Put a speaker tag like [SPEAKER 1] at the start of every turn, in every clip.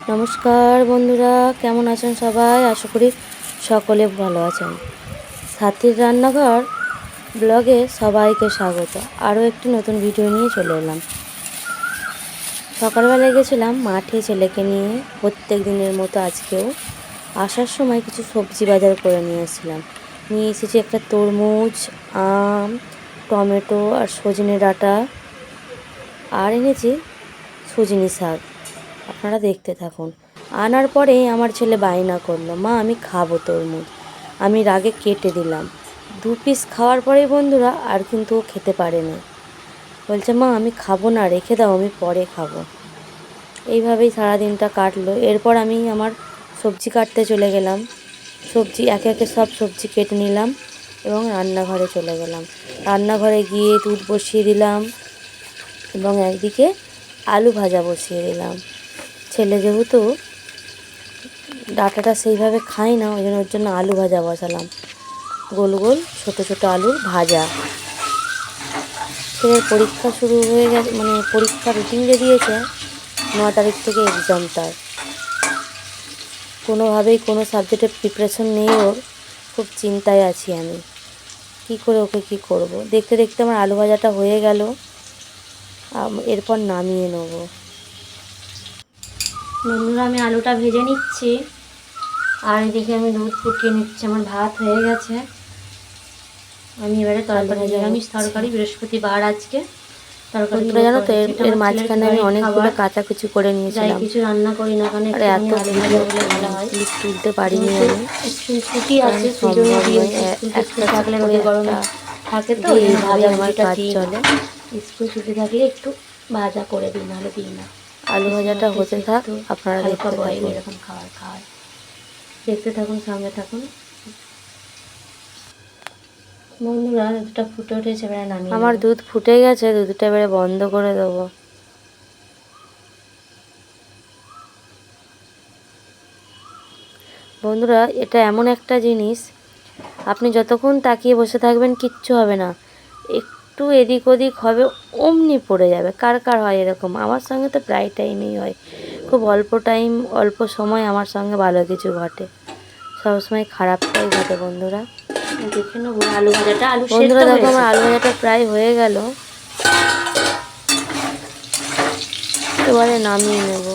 [SPEAKER 1] নমস্কার বন্ধুরা, কেমন আছেন সবাই? আশা করি সকলে ভালো আছেন। সাথীর রান্নাঘর ব্লগে সবাইকে স্বাগত। আরও একটি নতুন ভিডিও নিয়ে চলে এলাম। সকালবেলায় গেছিলাম মাঠে ছেলেকে নিয়ে, প্রত্যেক দিনের মতো আজকেও। আসার সময় কিছু সবজি বাজার করে নিয়ে এসেছিলাম। নিয়ে এসেছি একটা তরমুজ, আম, টমেটো আর সজনে ডাঁটা, আর এনেছি সজনে শাক। আপনারা দেখতে থাকুন। আনার পরেই আমার ছেলে বায়না করলো, মা আমি খাবো তরমুজ। আমি রাগে কেটে দিলাম। 2 পিস খাওয়ার পরেই বন্ধুরা আর কিন্তু ও খেতে পারে না। বলছে মা আমি খাবো না, রেখে দাও, আমি পরে খাবো। এইভাবেই সারাদিনটা কাটলো। এরপর আমি আমার সবজি কাটতে চলে গেলাম। সবজি একে একে সব সবজি কেটে নিলাম এবং রান্নাঘরে চলে গেলাম। রান্নাঘরে গিয়ে দুধ বসিয়ে দিলাম এবং একদিকে আলু ভাজা বসিয়ে দিলাম। ছেলে যেহেতু ডাঁটাটা সেইভাবে খাই না, ওর জন্য আলু ভাজা বসালাম। গোল গোল ছোট ছোট আলুর ভাজা। ছেলের পরীক্ষা শুরু হয়ে গেছে, মানে পরীক্ষা রুটিন দিয়ে দিয়েছে। 9 তারিখ থেকে এক্সাম তার। কোনোভাবেই কোনো সাবজেক্টের প্রিপারেশন নেই ওর। খুব চিন্তায় আছি আমি, কি করে ওকে কি করব। দেখতে দেখতে আমার আলু ভাজাটা হয়ে গেল। এরপর নামিয়ে নেব। বন্ধুরা আমি আলুটা ভেজে নিচ্ছি, আর এদিকে আমি দুধ ফুটিয়ে নিচ্ছি। আমার ভাত হয়ে গেছে। আমি এবারে তরকারি, নিরামিষ তরকারি, বৃহস্পতিবার আজকে তরকারি জানো তো। এর মাঝখানে আমি অনেকগুলো কাঁচা কুচি করে নিয়েছিলাম। কিছু রান্না করি না কারণ এত ভিডিও হলে ভালো হয়, ক্লিপ তুলতে পারিনি আমি। স্কুল ছুটি আছে সেজন্য দিয়েছি। স্কুল থাকলে রোদে গরমে থাকে তো এইভাবে আমার কাজ চলে। স্কুল ছুটি থাকলে একটু ভাজা করে দিই, নাহলে দিই না। আলু ভাজাটা হতে থাক, আপনারা দেখতে থাকুন। এরকম খাবার খাওয়ায়, দেখতে থাকুন, সঙ্গে থাকুন বন্ধুরা। দুধটা ফুটে উঠেছে, এবারে নামিয়ে আমার দুধ ফুটে গেছে। দুধটা এবারে বন্ধ করে দেবো। বন্ধুরা এটা এমন একটা জিনিস, আপনি যতক্ষণ তাকিয়ে বসে থাকবেন কিচ্ছু হবে না। একটু এদিক ওদিক হবে, অমনি পড়ে যাবে। কার কার হয় এরকম? আমার সঙ্গে তো প্রায় টাইমেই হয়। খুব অল্প টাইম, অল্প সময় আমার সঙ্গে ভালো কিছু ঘটে, সবসময় খারাপটাই ঘটে বন্ধুরা। দেখে নেবো আলু ভাজাটা। বন্ধুরা দেখো আমার আলু ভাজাটা প্রায় হয়ে গেল, এবারে নামিয়ে নেব।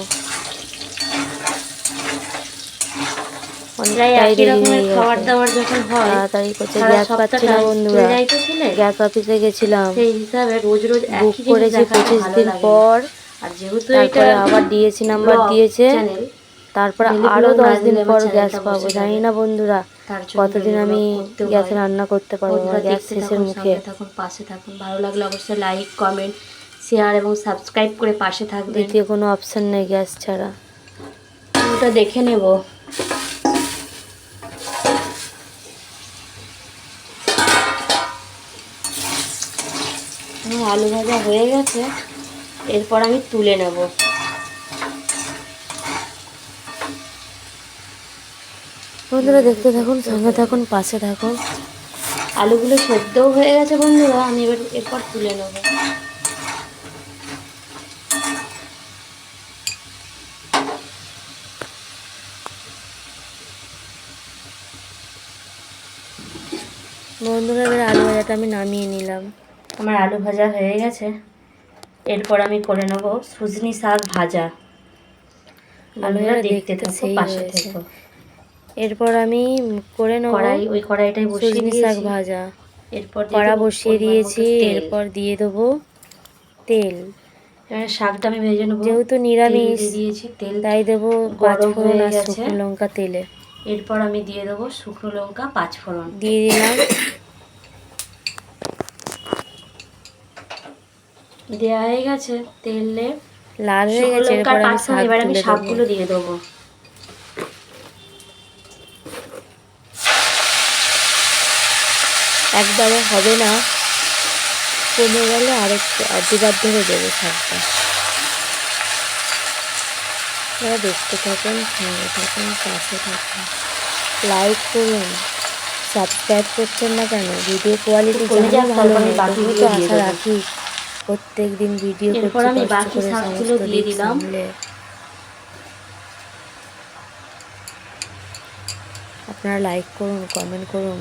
[SPEAKER 1] খাবার দাবার যখন হয় তাড়াতাড়ি করছে। গ্যাস পাচ্ছি না বন্ধুরা, গ্যাস অফিসে গেছিলাম, সেই হিসাবে রোজ রোজ বুক করেছি 25 দিন পর। আর যেহেতু তারপরে আবার ডিএসি নাম্বার দিয়েছে, তারপরে আরও 10 দিন পর গ্যাস পাবো। জানি না বন্ধুরা কতদিন আমি গ্যাসে রান্না করতে পারবো। আমার গ্যাস শেষের মুখে। থাকুন, পাশে থাকুন। ভালো লাগলে অবশ্যই লাইক, কমেন্ট, শেয়ার এবং সাবস্ক্রাইব করে পাশে থাকবেন। দ্বিতীয় কোনো অপশান নেই গ্যাস ছাড়া। ওটা দেখে নেব। আলু ভাজা হয়ে গেছে, এরপর আমি তুলে নেব। বন্ধুরা দেখতে থাকুন, সঙ্গে থাকুন, পাশে থাকুন। আলুগুলো সেদ্ধও হয়ে গেছে বন্ধুরা, আমি এরপর তুলে নেব। বন্ধুরা এবার আলু ভাজাটা আমি নামিয়ে নিলাম। আমার আলু ভাজা হয়ে গেছে, এরপর আমি করে নেব সজনে শাক ভাজা। আলুটা দেখতে থাকো, পাশে থেকো। এরপর আমি করে নেব ওই কড়াইটাই বসিয়ে দিয়েছি শাক ভাজা। এরপর কড়া বসিয়ে দিয়েছি, এরপর দিয়ে দেবো তেল। শাকটা আমি ভেজে নেবো, যেহেতু নিরামিষ দিয়েছি তেল, তাই দেবো 5 ফোড়ন আর শুকনো লঙ্কা তেলে। এরপর আমি দিয়ে দেবো শুকনো লঙ্কা 5 ফোড়ন দিয়ে দিলাম। দেওয়া হয়ে গেছে, তেলে লাল হয়ে গেছে। এবার আমি শাকগুলো দিয়ে দেবো। একবারে হবে না, কমে গেলে আরেকটু দুবার ধরে দেবো শাকটা। এবার দেখতে থাকুন, সঙ্গে থাকুন, পাশে থাকুন। লাইক করুন, সাবস্ক্রাইব করছেন না কেন? ভিডিও কোয়ালিটি যেমন ভালো নেই, তবুও তো আশা রাখি প্রত্যেক দিন ভিডিও করছি কষ্ট করে সমস্ত দিক সামলে। আপনারা লাইক করুন, কমেন্ট করুন।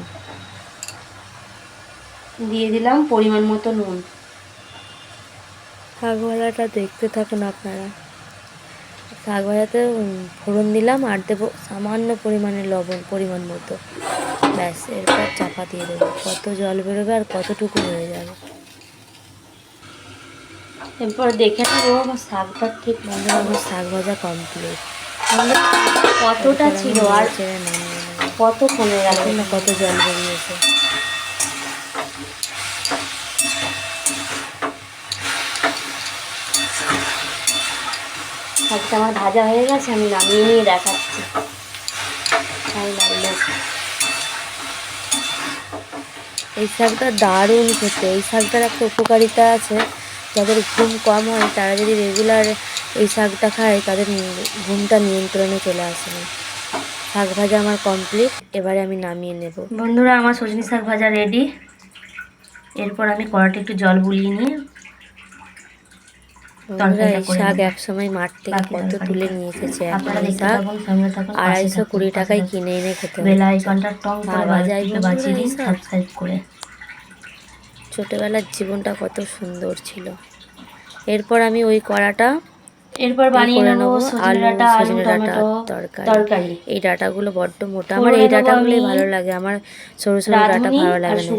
[SPEAKER 2] দিয়ে দিলাম পরিমাণ মতো নুন।
[SPEAKER 1] শাক ভাজাটা দেখতে থাকুন আপনারা। শাক ভাজাতে ফোড়ন দিলাম আর দেবো সামান্য পরিমাণে লবণ, পরিমাণ মতো। ব্যাস, এরপর চাপা দিয়ে দেবো। কত জল বেরোবে আর কতটুকু হয়ে যাবে।
[SPEAKER 2] এরপর দেখে নেবো আমার শাকটা ঠিক
[SPEAKER 1] বন্ধুরা, আমার শাক ভাজা কমপ্লিট।
[SPEAKER 2] কতটা ছিল আর কত কমে গেল
[SPEAKER 1] না, কত জল বেরিয়েছে।
[SPEAKER 2] শাকটা আমার ভাজা হয়ে গেছে, আমি নামিয়ে নিয়ে দেখাচ্ছি। তাই লাগলো।
[SPEAKER 1] এই শাকটা দারুণ খেতে। এই শাকটার একটা উপকারিতা আছে, যাদের ঘুম কম হয় তারা যদি রেগুলার এই শাকটা খায় তাদের ঘুমটা নিয়ন্ত্রণে চলে আসে না। শাক ভাজা আমার কমপ্লিট, এবারে আমি নামিয়ে নেব।
[SPEAKER 2] বন্ধুরা, আমার সজনে শাক ভাজা রেডি। এরপর আমি কড়াতে একটু জল বুলিয়ে নিয়ে
[SPEAKER 1] বন্ধুরা, এই শাক একসময় মাঠ থেকে কত তুলে নিয়ে এসেছে। এখন এই শাক 250 টাকায় কিনে এনে খেতে
[SPEAKER 2] বেল
[SPEAKER 1] হচ্ছে।
[SPEAKER 2] আইকনটা টং করে
[SPEAKER 1] ভাবা যায়
[SPEAKER 2] বাজিয়ে দিন,
[SPEAKER 1] এই শাক।
[SPEAKER 2] সাবস্ক্রাইব করে।
[SPEAKER 1] ছোটবেলার জীবনটা কত সুন্দর ছিল। এরপর আমি ওই কড়াটা
[SPEAKER 2] বানিয়ে নেব
[SPEAKER 1] আলু, সজনে ডাঁটা তরকারি। এই ডাঁটাগুলো বড্ড মোটা, আমার এই ডাঁটাগুলোই ভালো লাগে, আমার সরু সরু ডাঁটা ভালো লাগে না।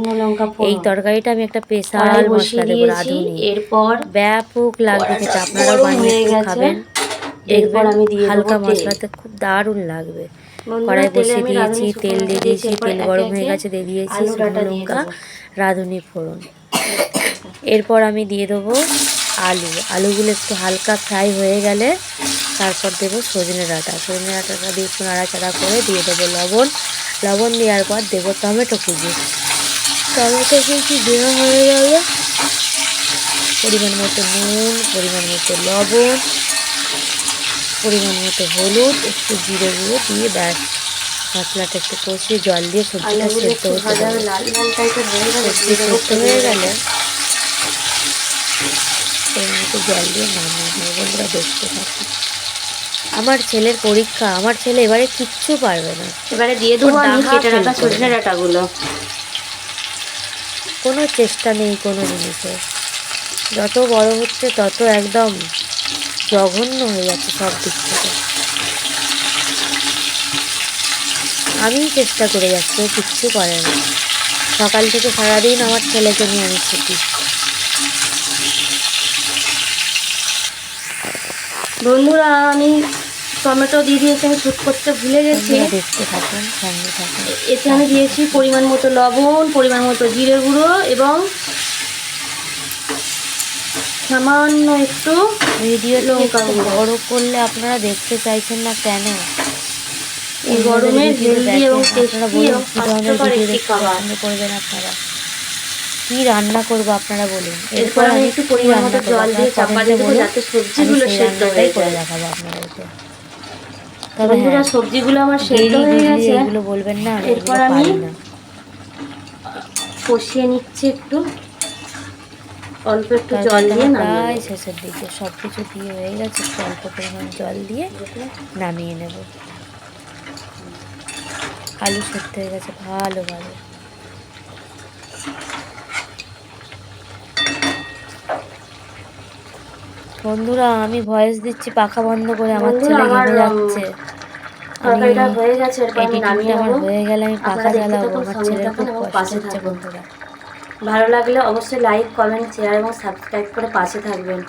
[SPEAKER 1] এই তরকারিটা আমি একটা স্পেশাল মশলা দেবো, রাঁধুনি।
[SPEAKER 2] এরপর
[SPEAKER 1] ব্যাপক লাগবে খেতে, আপনারাও বানিয়ে একটু খাবেন, দেখবেন। হালকা মশলাতে খুব দারুণ লাগবে। কড়াই বসিয়ে দিয়েছি, তেল দিয়ে দিয়েছি, তেল গরম হয়ে গেছে, দিয়ে দিয়েছি শুকনো লঙ্কা, রাঁধুনি ফোড়ন। এরপর আমি দিয়ে দেবো আলুগুলো একটু হালকা ফ্রাই হয়ে গেলে তারপর দেবো সজনে ডাঁটাটা দিয়ে একটু নাড়াচাড়া করে দিয়ে দেবো লবণ দেওয়ার পর দেবো টমেটো কুচি দেওয়া হয়ে গেলে পরিমাণ মতো নুন, পরিমাণ মতো লবণ, পরিমাণ মতো হলুদ, একটু জিরে গুঁড়ো দিয়ে ব্যাস মশলাটা একটু কষিয়ে জল দিয়ে সবজিটা সেদ্ধ হতে হবে। সবজি সেদ্ধ হয়ে গেলে জল দিয়ে নামিয়ে দেবো। বন্ধুরা, দেখতে থাকি। আমার ছেলের পরীক্ষা, আমার ছেলে এবারে কিচ্ছু পারবে না।
[SPEAKER 2] এবারে দিয়ে দেবো আমি কেটে রাখা সজনে ডাঁটাগুলো।
[SPEAKER 1] কোনো চেষ্টা নেই কোনো জিনিসের। যত বড় হচ্ছে তত একদম জঘন্য হয়ে যাচ্ছে সব দিক থেকে। আমি চেষ্টা করে যাচ্ছি, ও কিচ্ছু করে না। সকাল থেকে সারাদিন আমার ছেলেকে নিয়ে আমি ছুটি।
[SPEAKER 2] বন্ধুরা, আমি টমেটো দিয়ে দিয়েছি, আমি শুট করতে ভুলে গেছি।
[SPEAKER 1] দেখতে থাকুন, সঙ্গে থাকুন।
[SPEAKER 2] এতে আমি দিয়েছি পরিমাণ মতো লবণ, পরিমাণ মতো জিরে গুঁড়ো এবং সামান্য একটু
[SPEAKER 1] ভিডিও বড় করলে আপনারা দেখতে চাইছেন না কেন?
[SPEAKER 2] এই গরমে হেলদি এবং টেস্টি এবং স্বাস্থ্যকর একটি খাবার
[SPEAKER 1] করবেন আপনারা। কি রান্না করবো আপনারা বলুন।
[SPEAKER 2] এরপর আমি একটু পরিমাণ মতো জল দিয়ে চাপা দেবো যাতে সবজিগুলো সেদ্ধ হয়ে
[SPEAKER 1] করে
[SPEAKER 2] যায়।
[SPEAKER 1] দেখাবো আপনাদেরকে।
[SPEAKER 2] বন্ধুরা, সবজিগুলো আমার সেদ্ধ হয়ে গেছে,
[SPEAKER 1] এগুলো বলবেন না।
[SPEAKER 2] এরপর আমি কষিয়ে নিচ্ছি একটু, অল্প একটু জল দিয়ে
[SPEAKER 1] প্রায় শেষের দিকে সব কিছু দিয়ে হয়ে গেছে, একটু অল্প পরিমাণ জল দিয়ে নামিয়ে নেব। আলু সেদ্ধ হয়ে গেছে ভালোভাবে। বন্ধুরা, আমি ভয়েস দিচ্ছি পাখা বন্ধ করে, আমার ছেলে ঘেমে যাচ্ছে।
[SPEAKER 2] তরকারিটা হয়ে গেছে, এরপর আমি নামিয়ে নেব।
[SPEAKER 1] হয়ে গেলে আমি পাখা চালাবো, আমার ছেলের খুব কষ্ট হচ্ছে। বন্ধুরা,
[SPEAKER 2] ভালো লাগলে অবশ্যই লাইক, কমেন্ট, শেয়ার এবং সাবস্ক্রাইব করে পাশে থাকবেন।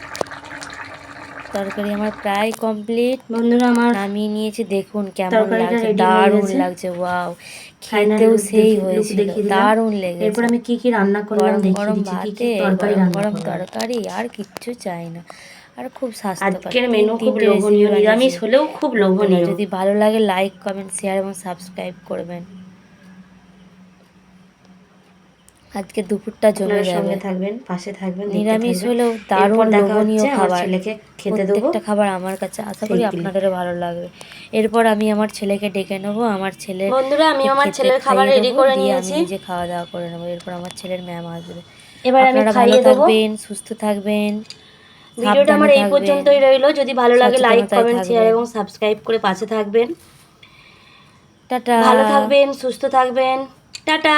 [SPEAKER 1] তরকারি আমার প্রায় কমপ্লিট।
[SPEAKER 2] বন্ধুরা, আমার
[SPEAKER 1] নামিয়ে নিয়েছি, দেখুন কেমন লাগছে, দারুণ লাগছে। ওয়াও,
[SPEAKER 2] খেতেও
[SPEAKER 1] সেই হয়েছিল, দারুণ লেগেছে।
[SPEAKER 2] এরপর আমি কি কি রান্না করলাম
[SPEAKER 1] গরম ভাতে, গরম তরকারি, আর কিচ্ছু চাই না। আর খুব স্বাস্থ্যকর।
[SPEAKER 2] আজকের মেনু খুব লোভনীয়, নিরামিষ হলেও খুব লোভনীয়।
[SPEAKER 1] যদি ভালো লাগে লাইক, কমেন্ট, শেয়ার এবং সাবস্ক্রাইব করবেন। আজকে দুপুরটা জমে যাবে।
[SPEAKER 2] সঙ্গে থাকবেন, পাশে থাকবেন।
[SPEAKER 1] নিরামিষ হলেও দারুণ লোভনীয় খাবার। প্রত্যেকটা খাবার আমার কাছে, আশা করি আপনাদেরও ভালো লাগবে। এরপর আমি আমার ছেলেকে ডেকে নেবো। আমার ছেলে,
[SPEAKER 2] বন্ধুরা, আমি আমার ছেলের খাবার রেডি করে নিয়েছি,
[SPEAKER 1] আমি নিজে খাওয়া দাওয়া করে নেবো। এরপর আমার ছেলের ম্যাম আসবে।
[SPEAKER 2] এবার আমি খাইয়ে দেবো।
[SPEAKER 1] থাকবেন, সুস্থ থাকবেন।
[SPEAKER 2] ভিডিওটা আমার এই পর্যন্তই রইলো। যদি ভালো লাগে লাইক, কমেন্ট, শেয়ার এবং সাবস্ক্রাইব করে পাশে থাকবেন।
[SPEAKER 1] টাটা।
[SPEAKER 2] ভালো থাকবেন, সুস্থ থাকবেন। টাটা।